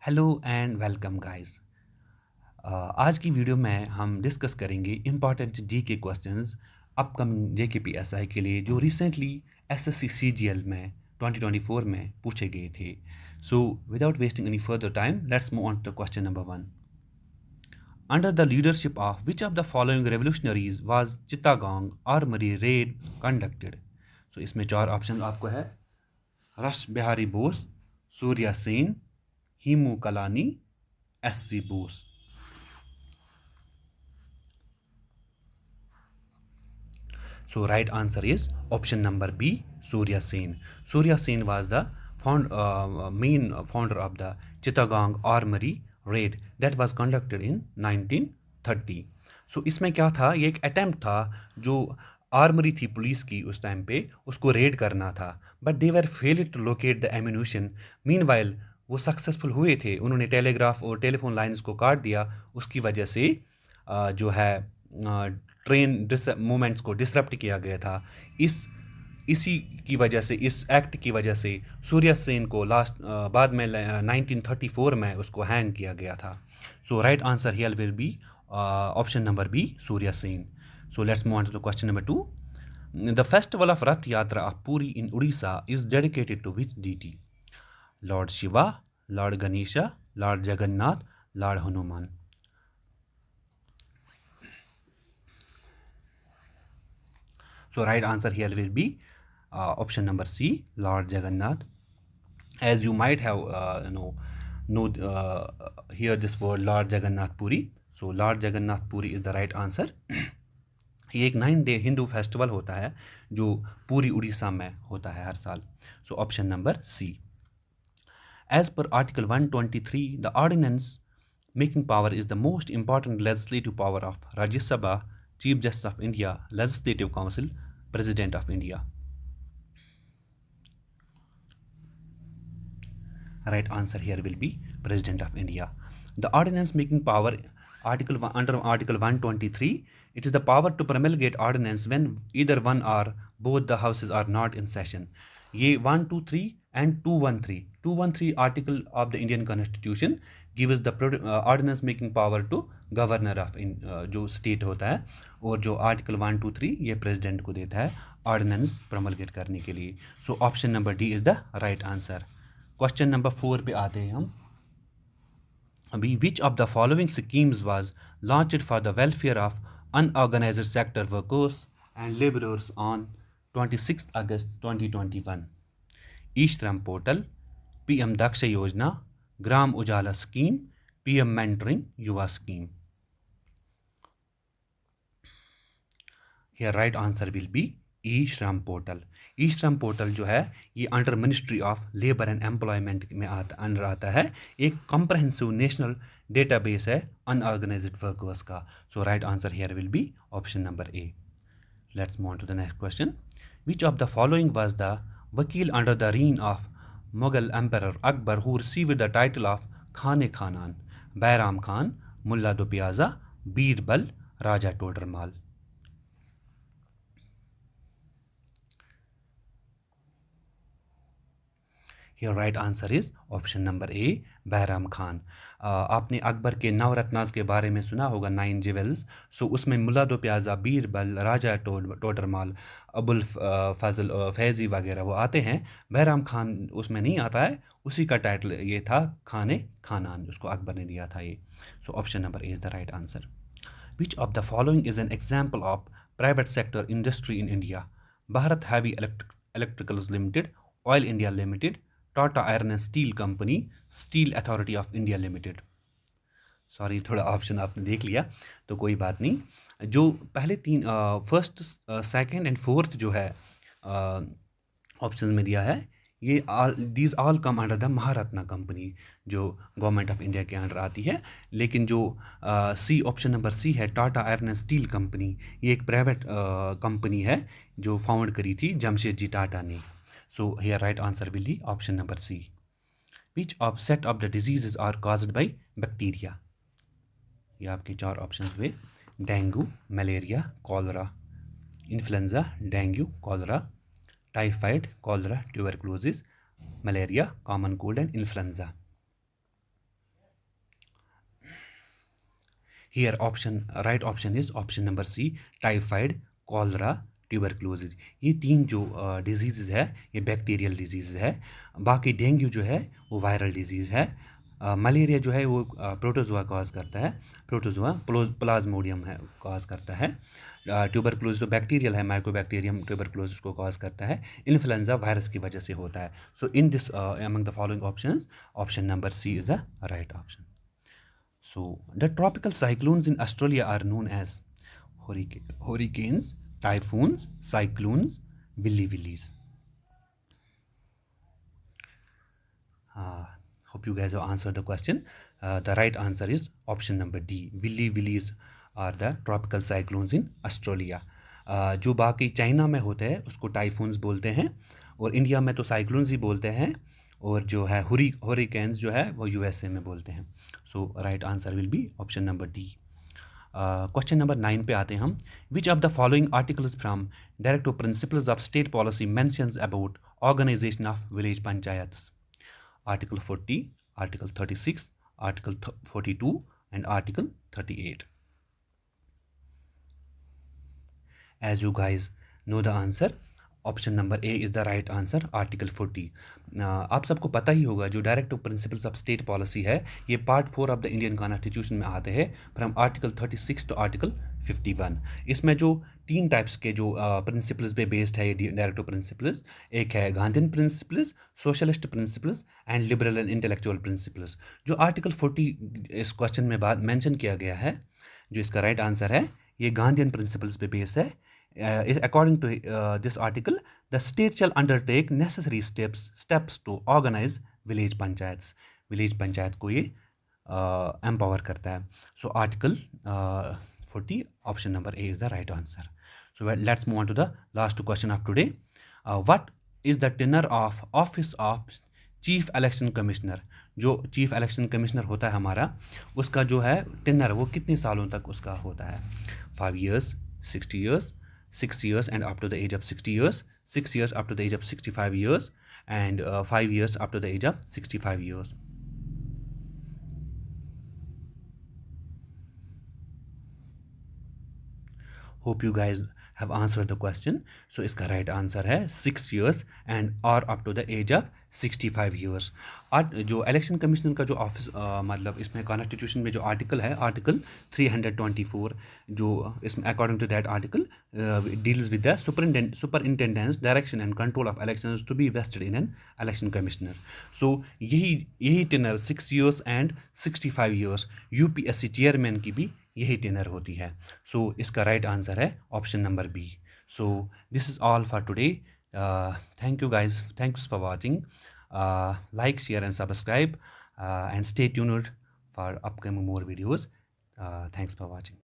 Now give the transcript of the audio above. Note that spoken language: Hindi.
Hello and welcome guys. आज की वीडियो में हम डिस्कस करेंगे इम्पॉर्टेंट जी के क्वेश्चंस अपकमिंग जे के पी एस आई के लिए जो recently S S C C G L में 2024 में पूछे गए थे। So without wasting any further time let's move on to question number 1। Under the leadership of which of the following revolutionaries was Chittagong armoury raid conducted. So इसमें चार ऑप्शन आपको है: Rash Behari Bose, Surya Sen, Hemu Kalani, S C Bose. So right answer is option number B, Surya Sen. Surya Sen was the main founder of the Chittagong Armory raid that was conducted in 1930. So इसमें क्या था, ये एक अटेम्प्ट था जो आर्मरी थी पुलिस की उस टाइम पे, उसको रेड करना था, but they were failed to locate the ammunition. Meanwhile वो सक्सेसफुल हुए थे, उन्होंने टेलीग्राफ और टेलीफोन लाइंस को काट दिया, उसकी वजह से जो है ट्रेन मूवमेंट्स को डिसरप्ट किया गया था। इसी की वजह से, इस एक्ट की वजह से सूर्या सेन को बाद में 1934 में उसको हैंग किया गया था। So right answer here will be option number B, Surya Sen. So let's move on to the question number 2। The festival of Rath Yatra of Puri in Orissa is dedicated to which deity? Lord Shiva, Lord Ganesha, Lord Jagannath, Lord Hanuman. So right answer here will be option number C, Lord Jagannath. As you might have hear this word Lord Jagannath Puri. So Lord Jagannath Puri is the right answer. ये एक 9 डे हिंदू फेस्टिवल होता है जो पूरी उड़ीसा में होता है हर साल। So option number C. As per Article 123, the ordinance making power is the most important legislative power of Rajya Sabha, Chief Justice of India, Legislative Council, President of India. Right answer here will be President of India. The ordinance making power under Article 123, it is the power to promulgate ordinance when either one or both the houses are not in session. ये 123 and 213 article of the Indian Constitution gives the ordinance making power to governor of जो state होता है, और जो article 123 ये president को देता है ordinance promulgate करने के लिए. So option number D is the right answer. Question number 4 पे आते हैं हम अभी। Which of the following schemes was launched for the welfare of unorganised sector workers and labourers on 26 August 2021? E Shram portal, PM Daksh Yojana, Gram Ujala scheme, PM mentoring Yuva scheme. Here right answer will be E Shram portal. E Shram portal जो है ये under ministry of labour and employment में अंडर आता है। एक कॉम्प्रहेंसिव नेशनल डेटाबेस है अनऑर्गेनाइज्ड वर्कर्स का। So right answer here will be option number A. Let's move on to the next question. Which of the following was the वकील under the reign of Mughal emperor Akbar who received the title of Khane Khanan? Bairam Khan, मुल्ला दो प्याजा, बीरबल, राजा टोडरमाल। Your right answer is option number A, Bairam Khan. आपने अकबर के नवरत्नास के बारे में सुना होगा, 9 जेवल्स। सो उसमें मुल्ला दो प्याजा, बीरबल, राजा टोडरमाल, अबुल फजल फैज़ी वगैरह वो आते हैं। बैराम खान उसमें नहीं आता है, उसी का टाइटल ये था खाने खानान, उसको अकबर ने दिया था ये। सो option number A is the right answer. Which of the following is an example of private sector industry in India? Bharat heavy electricals limited, oil India limited, Tata iron and steel company, steel authority of India limited. Sorry, थोड़ा ऑप्शन आपने देख लिया तो कोई बात नहीं। जो पहले तीन फर्स्ट सेकंड एंड फोर्थ जो है ऑप्शन में दिया है, ये these all come under the Maharatna company जो गवर्नमेंट ऑफ इंडिया के अंडर आती है। लेकिन जो सी ऑप्शन नंबर सी है, Tata iron and steel company, ये एक प्राइवेट कंपनी है जो फाउंड करी थी जमशेद जी टाटा ने। So here right answer will be option number C. Which of set of the diseases are caused by bacteria? ये आपके चार ऑप्शंस हुए: dengue, malaria, cholera. Influenza, dengue, cholera, typhoid, cholera, tuberculosis, malaria, common cold and influenza. Here right option is option number C, typhoid, cholera, tuberculosis. ये 3 जो डिजीज़ है ये बैक्टीरियल डिजीज़ है। बाकी डेंगू जो है वो वायरल डिजीज़ है। मलेरिया जो है वो प्रोटोजोआ कॉज करता है, प्रोटोजोआ प्लाज्मोडियम है कॉज करता है। ट्यूबरक्लोसिस जो बैक्टीरियल है, माइकोबैक्टीरियम ट्यूबरक्लोसिस को कॉज करता है। इन्फ्लुएंजा वायरस की वजह से होता है। So in this among the following options option number C is the right option. So, the tropical cyclones in Australia are known as hurricanes, typhoons, cyclones, willies. Hope you guys have answered the question. The right answer is option number D. Willies are the tropical cyclones in Australia. जो बाकी चाइना में होते हैं उसको टाइफून्स बोलते हैं, और इंडिया में तो साइक्लोन्स ही बोलते हैं, और जो है हरिकेन्स जो है वो यूएसए में बोलते हैं। So right answer will be option number D. Question number 9 पे आते हैं हम। Which of the following articles from directive principles of state policy mentions about organisation of village panchayats? Article 40, article 36, article 42 and article 38। As you guys know the answer, option number A is the right answer, article 40। आप सबको पता ही होगा जो directive principles of state policy है ये part 4 of the Indian constitution में आते हैं, फ्रॉम आर्टिकल 36 टू आर्टिकल 51। इसमें जो 3 टाइप्स के जो प्रिंसिपल्स पे बेस्ड है ये डायरेक्टिव प्रिंसिपल्स, एक है Gandhian principles, socialist principles and liberal and intellectual principles. जो आर्टिकल 40 इस क्वेश्चन में बाद मेंशन किया गया है, जो इसका राइट आंसर है, ये गांधीन प्रिंसिपल्स पे बेस है। According to this article, the state shall undertake necessary steps to organize village panchayats. Village panchayat को ये empower करता है। So article 40 option number A is the right answer. So let's move on to the last question of today. What is the tenure of office of chief election commissioner? जो चीफ इलेक्शन कमिश्नर होता है हमारा, उसका जो है टेनर वो कितने सालों तक उसका होता है? 5 years, 60 years, 6 years and up to the age of 60 years, 6 years up to the age of 65 years, and 5 years up to the age of 65 years. Hope you guys have answered the question. So इसका right answer है 6 years and or up to the age of 65 years. जो इलेक्शन कमिश्नर का जो ऑफिस मतलब इसमें कॉन्स्टिट्यूशन में जो आर्टिकल है, आर्टिकल 324, जो इसमें according to that article deals with the superintendence, direction and control of elections to be vested in an election commissioner. So यही tenure 6 years and 65 years UPSC chairman की भी यही टेनर होती है। सो इसका राइट आंसर है option number B. So this is all for today. Thank you guys, thanks for watching. Like, share and subscribe, and stay tuned for upcoming more videos. Thanks for watching.